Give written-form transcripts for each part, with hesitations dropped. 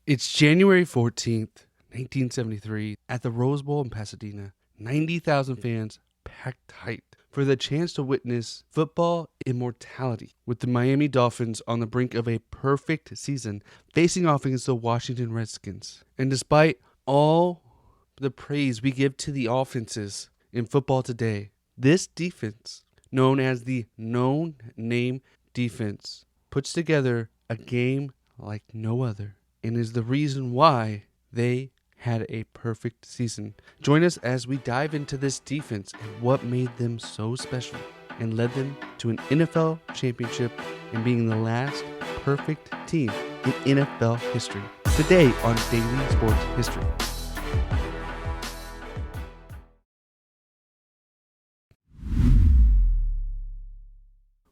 It's January 14th, 1973, at the Rose Bowl in Pasadena. 90,000 fans packed tight for the chance to witness football immortality, with the Miami Dolphins on the brink of a perfect season, facing off against the Washington Redskins. And despite all the praise we give to the offenses in football today, this defense, known as the No Name Defense, puts together a game like no other, and is the reason why they had a perfect season. Join us as we dive into this defense and what made them so special and led them to an NFL championship and being the last perfect team in NFL history. Today on Daily Sports History.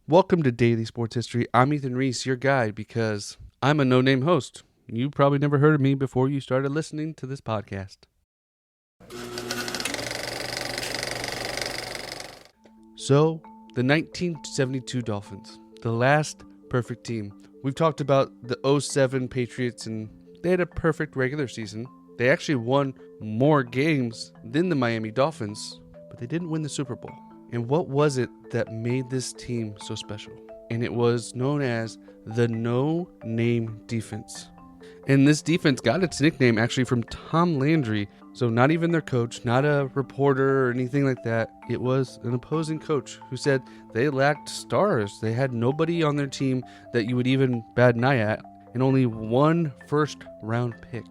Welcome to Daily Sports History. I'm Ethan Reese, your guide, because I'm a no-name host. You probably never heard of me before you started listening to this podcast. So, the 1972 Dolphins, the last perfect team. We've talked about the 07 Patriots, and they had a perfect regular season. They actually won more games than the Miami Dolphins, but they didn't win the Super Bowl. And what was it that made this team so special? And it was known as the No Name Defense. And this defense got its nickname actually from Tom Landry. So not even their coach, not a reporter or anything like that. It was an opposing coach who said they lacked stars. They had nobody on their team that you would even bat an eye at, and only one first round pick.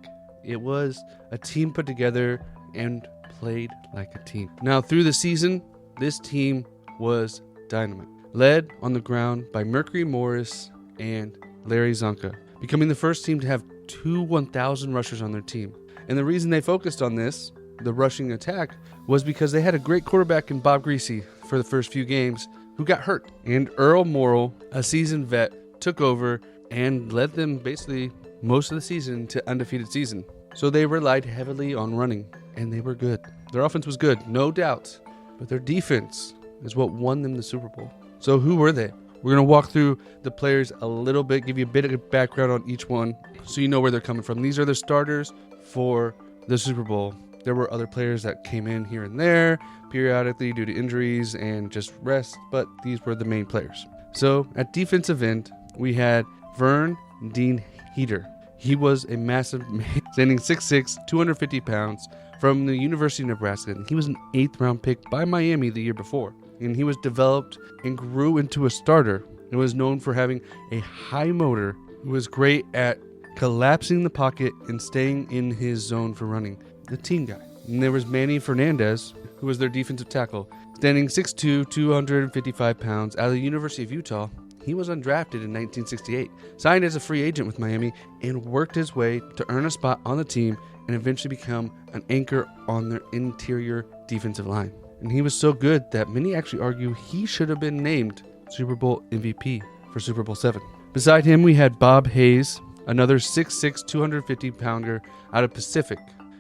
It was a team put together and played like a team. Now through the season, this team was dynamite, led on the ground by Mercury Morris and Larry Zonka, becoming the first team to have two 1,000 rushers on their team. And the reason they focused on this, the rushing attack, was because they had a great quarterback in Bob Greasy for the first few games who got hurt. And Earl Morrall, a seasoned vet, took over and led them basically most of the season to undefeated season. So they relied heavily on running, and they were good. Their offense was good, no doubt, but their defense is what won them the Super Bowl. So who were they? We're going to walk through the players a little bit, give you a bit of background on each one so you know where they're coming from. These are the starters for the Super Bowl. There were other players that came in here and there periodically due to injuries and just rest, but these were the main players. So at defensive end, we had Vern Dean Heater. He was a massive man, standing 6'6", 250 pounds, from the University of Nebraska. He was an 8th round pick by Miami the year before. And he was developed and grew into a starter and was known for having a high motor. He was great at collapsing the pocket and staying in his zone for running. The team guy. And there was Manny Fernandez, who was their defensive tackle, standing 6'2", 255 pounds, out of the University of Utah. He was undrafted in 1968, signed as a free agent with Miami, and worked his way to earn a spot on the team and eventually become an anchor on their interior defensive line. And he was so good that many actually argue he should have been named Super Bowl MVP for Super Bowl VII. Beside him, we had Bob Hayes, another 6'6", 250-pounder out of Pacific.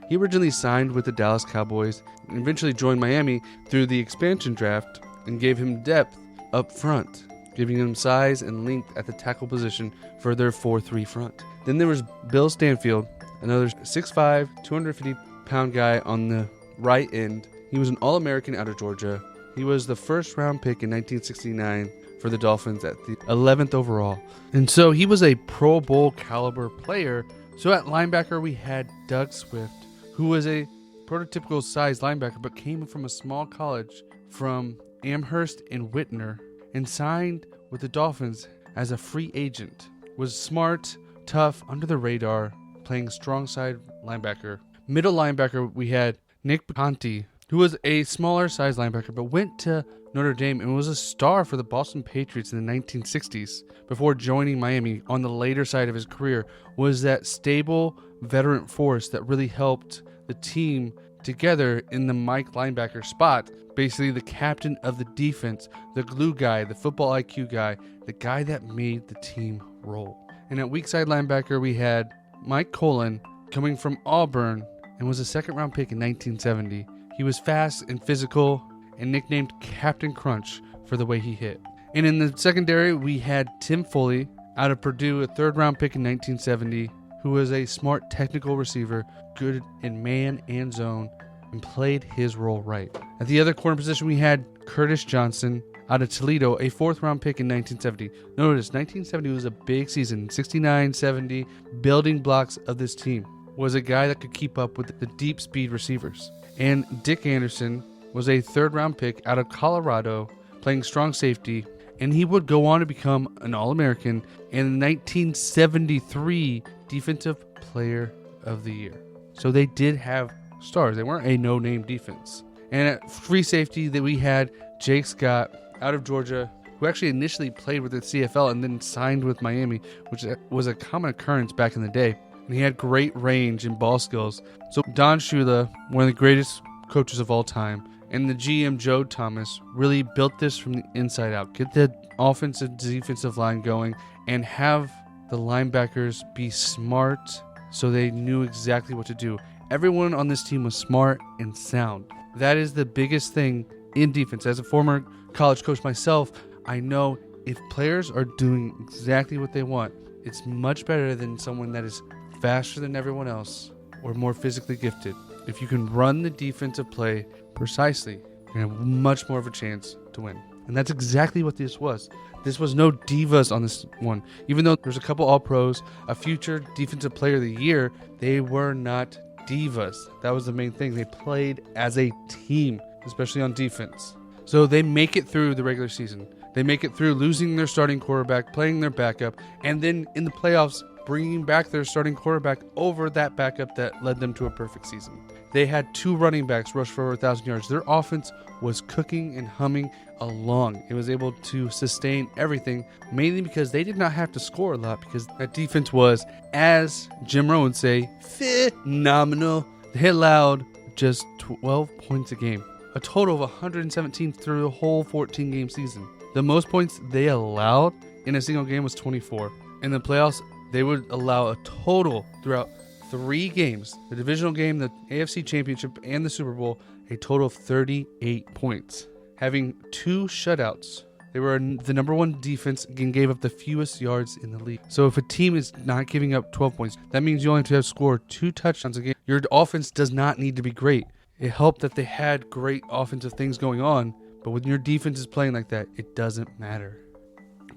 He originally signed with the Dallas Cowboys and eventually joined Miami through the expansion draft and gave him depth up front, giving him size and length at the tackle position for their 4-3 front. Then there was Bill Stanfill, another 6'5", 250-pound guy on the right end. He was an All-American out of Georgia. He was the first round pick in 1969 for the Dolphins at the 11th overall. And so he was a Pro Bowl caliber player. So at linebacker, we had Doug Swift, who was a prototypical size linebacker, but came from a small college from Amherst and Whitner and signed with the Dolphins as a free agent. Was smart, tough, under the radar, playing strong side linebacker. Middle linebacker, we had Nick Buoniconti, who was a smaller size linebacker, but went to Notre Dame and was a star for the Boston Patriots in the 1960s before joining Miami. On the later side of his career was that stable veteran force that really helped the team together in the Mike linebacker spot. Basically the captain of the defense, the glue guy, the football IQ guy, the guy that made the team roll. And at weak side linebacker, we had Mike Colon, coming from Auburn, and was a second round pick in 1970. He was fast and physical and nicknamed Captain Crunch for the way he hit. And in the secondary, we had Tim Foley out of Purdue, a third round pick in 1970, who was a smart technical receiver, good in man and zone, and played his role right. At the other corner position, we had Curtis Johnson out of Toledo, a 4th-round pick in 1970. Notice, 1970 was a big season. 69, 70, building blocks of this team. Was a guy that could keep up with the deep speed receivers. And Dick Anderson was a 3rd-round pick out of Colorado, playing strong safety, and he would go on to become an All-American and 1973 Defensive Player of the Year. So they did have stars. They weren't a no-name defense. And at free safety, that we had Jake Scott out of Georgia, who actually initially played with the CFL and then signed with Miami, which was a common occurrence back in the day. And he had great range and ball skills. So Don Shula, one of the greatest coaches of all time, and the GM Joe Thomas really built this from the inside out. Get the offensive defensive line going and have the linebackers be smart so they knew exactly what to do. Everyone on this team was smart and sound. That is the biggest thing in defense. As a former college coach myself, I know if players are doing exactly what they want, it's much better than someone that is faster than everyone else or more physically gifted. If you can run the defensive play precisely, you're going to have much more of a chance to win. And that's exactly what this was. This was no divas on this one. Even though there's a couple All-Pros, a future Defensive Player of the Year, they were not divas. That was the main thing. They played as a team, especially on defense. So they make it through the regular season. They make it through losing their starting quarterback, playing their backup, and then in the playoffs, bringing back their starting quarterback over that backup that led them to a perfect season. They had 2 running backs rush for over 1,000 yards. Their offense was cooking and humming along. It was able to sustain everything, mainly because they did not have to score a lot, because that defense was, as Jim Rohn would say, phenomenal. They allowed just 12 points a game, a total of 117 through the whole 14-game season. The most points they allowed in a single game was 24. In the playoffs, they would allow a total throughout 3 games, the divisional game, the AFC Championship, and the Super Bowl, a total of 38 points. Having 2 shutouts, they were the number 1 defense and gave up the fewest yards in the league. So if a team is not giving up 12 points, that means you only have to score 2 touchdowns a game. Your offense does not need to be great. It helped that they had great offensive things going on, but when your defense is playing like that, it doesn't matter.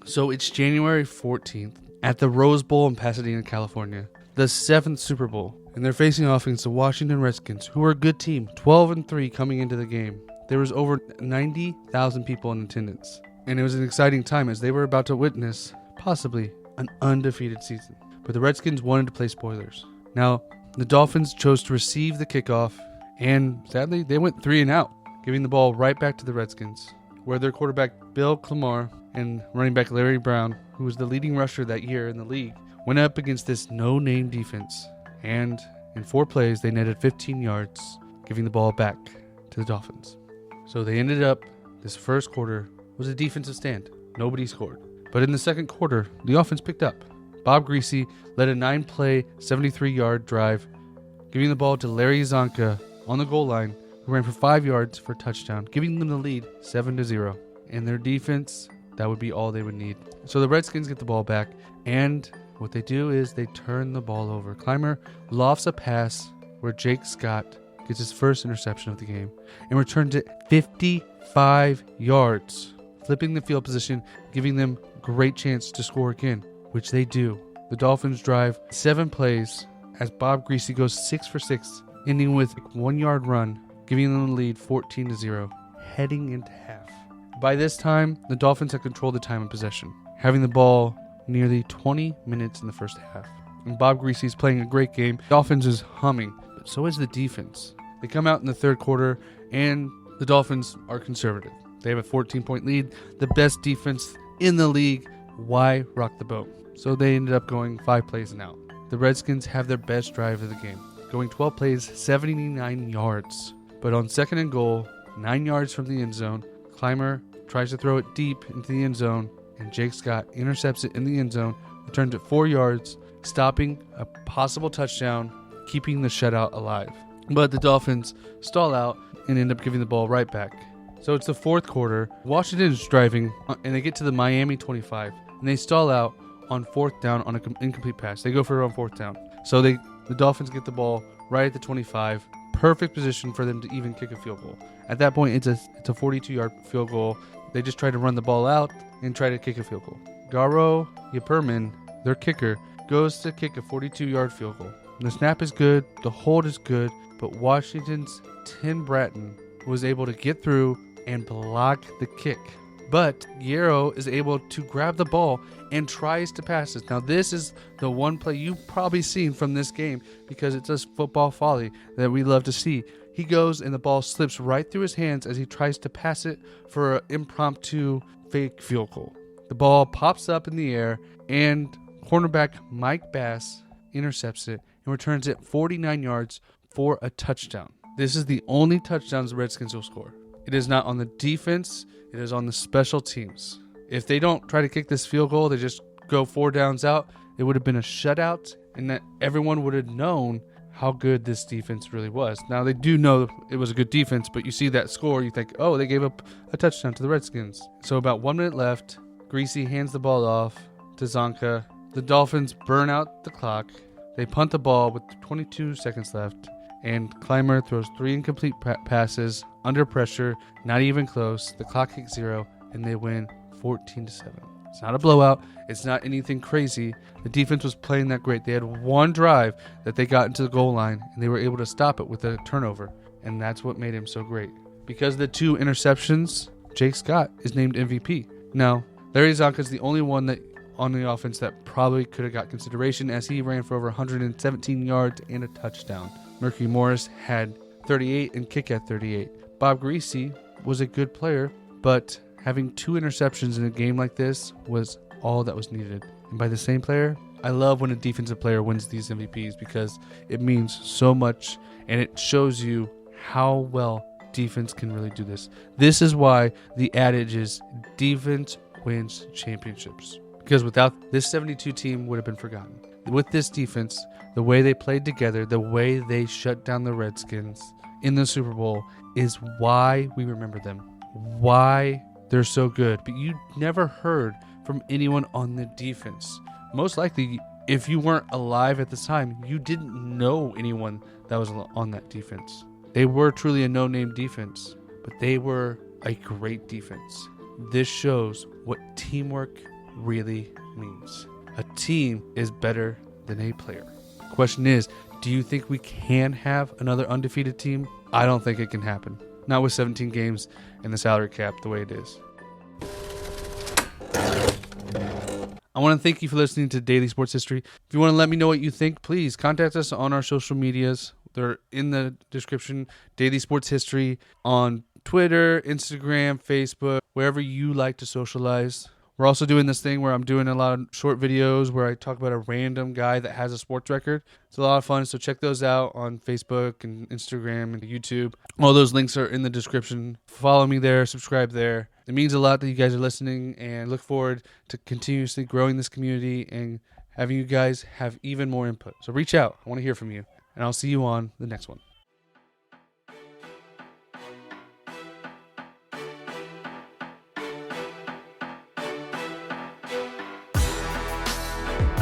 So it's January 14th at the Rose Bowl in Pasadena, California, the 7th Super Bowl, and they're facing off against the Washington Redskins, who are a good team, 12-3 coming into the game. There was over 90,000 people in attendance, and it was an exciting time as they were about to witness, possibly, an undefeated season. But the Redskins wanted to play spoilers. Now, the Dolphins chose to receive the kickoff, and sadly, they went 3 and out, giving the ball right back to the Redskins, where their quarterback Bill Clamar and running back Larry Brown, who was the leading rusher that year in the league, went up against this no-name defense, and in 4 plays, they netted 15 yards, giving the ball back to the Dolphins. So they ended up, this first quarter was a defensive stand. Nobody scored. But in the second quarter, the offense picked up. Bob Greasy led a 9-play, 73-yard drive, giving the ball to Larry Zonka on the goal line, who ran for 5 yards for a touchdown, giving them the lead 7-0. And their defense, that would be all they would need. So the Redskins get the ball back, and what they do is they turn the ball over. Clymer lofts a pass where Jake Scott gets his first interception of the game and returns it 55 yards, flipping the field position, giving them great chance to score again, which they do. The Dolphins drive 7 plays as Bob Greasy goes 6 for 6, ending with a 1-yard run, giving them the lead 14-0, heading into half. By this time, the Dolphins had controlled the time of possession, having the ball nearly 20 minutes in the first half. And Bob Greasy's playing a great game. The offense is humming, but so is the defense. They come out in the third quarter, and the Dolphins are conservative. They have a 14-point lead, the best defense in the league. Why rock the boat? So they ended up going 5 plays and out. The Redskins have their best drive of the game, going 12 plays, 79 yards. But on 2nd and goal, 9 yards from the end zone, Clymer tries to throw it deep into the end zone, and Jake Scott intercepts it in the end zone, returns it 4 yards, stopping a possible touchdown, keeping the shutout alive. But the Dolphins stall out and end up giving the ball right back. So it's the 4th quarter. Washington is driving, and they get to the Miami 25, and they stall out on 4th down on an incomplete pass. They go for it on 4th down. So the Dolphins get the ball right at the 25. Perfect position for them to even kick a field goal. At that point, it's a 42-yard field goal. They just try to run the ball out and try to kick a field goal. Garo Yepperman, their kicker, goes to kick a 42-yard field goal. The snap is good, the hold is good, but Washington's Tim Bratton was able to get through and block the kick. But Guerrero is able to grab the ball and tries to pass it. Now, this is the one play you've probably seen from this game because it's a football folly that we love to see. He goes and the ball slips right through his hands as he tries to pass it for an impromptu fake field goal. The ball pops up in the air and cornerback Mike Bass intercepts it and returns it 49 yards for a touchdown. This is the only touchdowns the Redskins will score. It is not on the defense. It is on the special teams. If they don't try to kick this field goal, they just go 4 downs out, it would have been a shutout, and that everyone would have known how good this defense really was. Now, they do know it was a good defense, but you see that score, you think, oh, they gave up a touchdown to the Redskins. So about 1 minute left, Greasy hands the ball off to Zonka. The Dolphins burn out the clock. They punt the ball with 22 seconds left, and Clymer throws 3 incomplete passes under pressure, not even close. The clock hits 0, and they win 14-7. It's not a blowout. It's not anything crazy. The defense was playing that great. They had one drive that they got into the goal line, and they were able to stop it with a turnover, and that's what made him so great. Because of the 2 interceptions, Jake Scott is named MVP. Now, Larry Zonka is the only one that on the offense that probably could have got consideration as he ran for over 117 yards and a touchdown. Mercury Morris had 38 and kick at 38. Bob Greasy was a good player, but having 2 interceptions in a game like this was all that was needed. And by the same player, I love when a defensive player wins these MVPs because it means so much and it shows you how well defense can really do this. This is why the adage is defense wins championships. Because without this 72 team would have been forgotten. With this defense, the way they played together, the way they shut down the Redskins in the Super Bowl is why we remember them. Why they're so good. But you never heard from anyone on the defense. Most likely, if you weren't alive at the time, you didn't know anyone that was on that defense. They were truly a no-name defense, but they were a great defense. This shows what teamwork really means. A team is better than a player. Question is, do you think we can have another undefeated team? I don't think it can happen. Not with 17 games and the salary cap the way it is. I want to thank you for listening to Daily Sports History. If you want to let me know what you think, please contact us on our social medias. They're in the description. Daily Sports History on Twitter, Instagram, Facebook, wherever you like to socialize. We're also doing this thing where I'm doing a lot of short videos where I talk about a random guy that has a sports record. It's a lot of fun, so check those out on Facebook and Instagram and YouTube. All those links are in the description. Follow me there, subscribe there. It means a lot that you guys are listening, and look forward to continuously growing this community and having you guys have even more input. So reach out. I want to hear from you, and I'll see you on the next one.